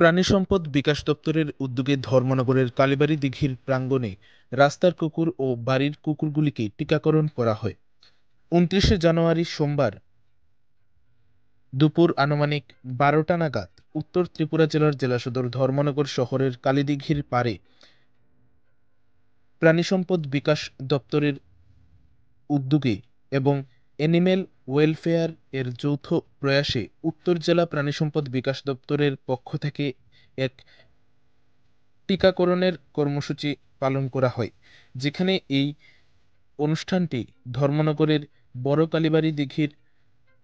প্রাণী সম্পদ বিকাশ দপ্তরের উদ্যোগে ধর্মনগরের কালীবাড়ি দিঘির প্রাঙ্গণে রাস্তার কুকুর ও বাড়ির কুকুরগুলিকে টিকাকরণ করা হয়। ২৯শে জানুয়ারি সোমবার দুপুর আনুমানিক ১২টা নাগাদ উত্তর ত্রিপুরা জেলার জেলা সদর ধর্মনগর শহরের কালীদিঘির পাড়ে প্রাণী সম্পদ বিকাশ দপ্তরের উদ্যোগে এবং অ্যানিম্যাল ওয়েলফেয়ার এর যৌথ প্রয়াসে উত্তর জেলা প্রাণী সম্পদ বিকাশ দপ্তরের পক্ষ থেকে এক টিকাকরণের কর্মসূচি পালন করা হয়, যেখানে এই অনুষ্ঠানটি ধর্মনগরের বড় কালীবাড়ি দিঘির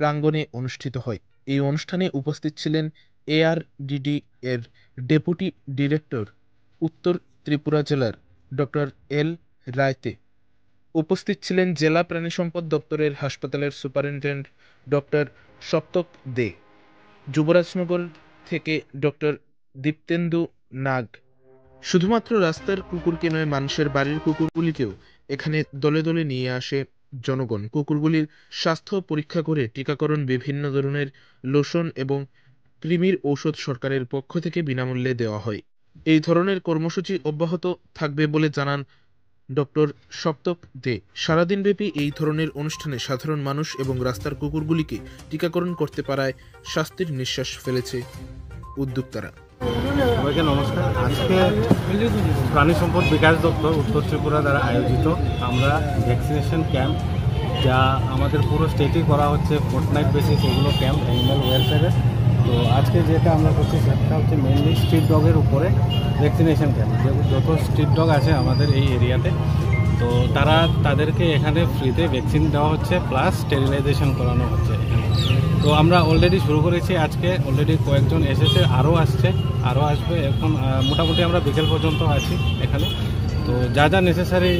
প্রাঙ্গণে অনুষ্ঠিত হয়। এই অনুষ্ঠানে উপস্থিত ছিলেন এআরডিডি এর ডেপুটি ডিরেক্টর উত্তর ত্রিপুরা জেলার ডক্টর এল রায়তে। উপস্থিত ছিলেন জেলা প্রাণী সম্পদ দপ্তরের হাসপাতালের সুপারিনটেন্ডেন্ট ডক্টর সপ্তক দে, যুবরাজনগর থেকে ডক্টর দীপ্তেন্দু নাগ। শুধুমাত্র রাস্তার কুকুরকে নয়, মানুষের বাড়ির কুকুরগুলিকেও এখানে দলে দলে নিয়ে আসে জনগণ। কুকুরগুলির স্বাস্থ্য পরীক্ষা করে টিকাকরণ, বিভিন্ন ধরনের লোশন এবং কৃমির ঔষধ সরকারের পক্ষ থেকে বিনামূল্যে দেওয়া হয়। এই ধরনের কর্মসূচি অব্যাহত থাকবে বলে জানান ডক্টর সপ্তক দে। সারাদিনব্যাপী এই ধরনের অনুষ্ঠানে সাধারণ মানুষ এবং রাস্তার কুকুরগুলিকে টিকাকরণ করতে পারায় স্বস্তির নিঃশ্বাস ফেলেছে উদ্যোক্তারা। সবাইকে নমস্কার। আজকে প্রাণী সম্পদ বিকাশ দপ্তর উত্তর ত্রিপুরা দ্বারা আয়োজিত আমরা ভ্যাকসিনেশন ক্যাম্প, যা আমাদের পুরো স্টেটেই করা হচ্ছে ফোর্টনাইট বেসিস, এগুলো ক্যাম্প অ্যানিম্যাল ওয়েলফেয়ারের। তো আজকে যেটা আমরা করছি সেটা হচ্ছে মেনলি স্ট্রিট ডগের উপরে ভ্যাকসিনেশন ক্যাম্প। যত স্ট্রিট ডগ আছে আমাদের এই এরিয়াতে, তো তাদেরকে এখানে ফ্রিতে ভ্যাকসিন দেওয়া হচ্ছে, প্লাস স্টেরিলাইজেশন করানো হচ্ছে। তো আমরা অলরেডি শুরু করেছি, আজকে অলরেডি কয়েকজন এসেছে, আরও আসবে। এখন মোটামুটি আমরা বিকেল পর্যন্ত আছি এখানে। তো যা যা নেসেসারি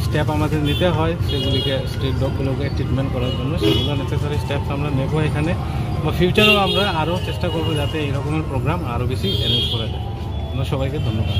স্টেপ আমাদের নিতে হয় সেগুলিকে, স্ট্রিট ডগগুলোকে ট্রিটমেন্ট করার জন্য, সেগুলো নেসেসারি স্টেপস আমরা নেব এখানে। বা ফিউচারেও আমরা আরও চেষ্টা করবো যাতে এই রকমের প্রোগ্রাম আরও বেশি অ্যারেঞ্জ করা যায়। আমরা সবাইকে ধন্যবাদ।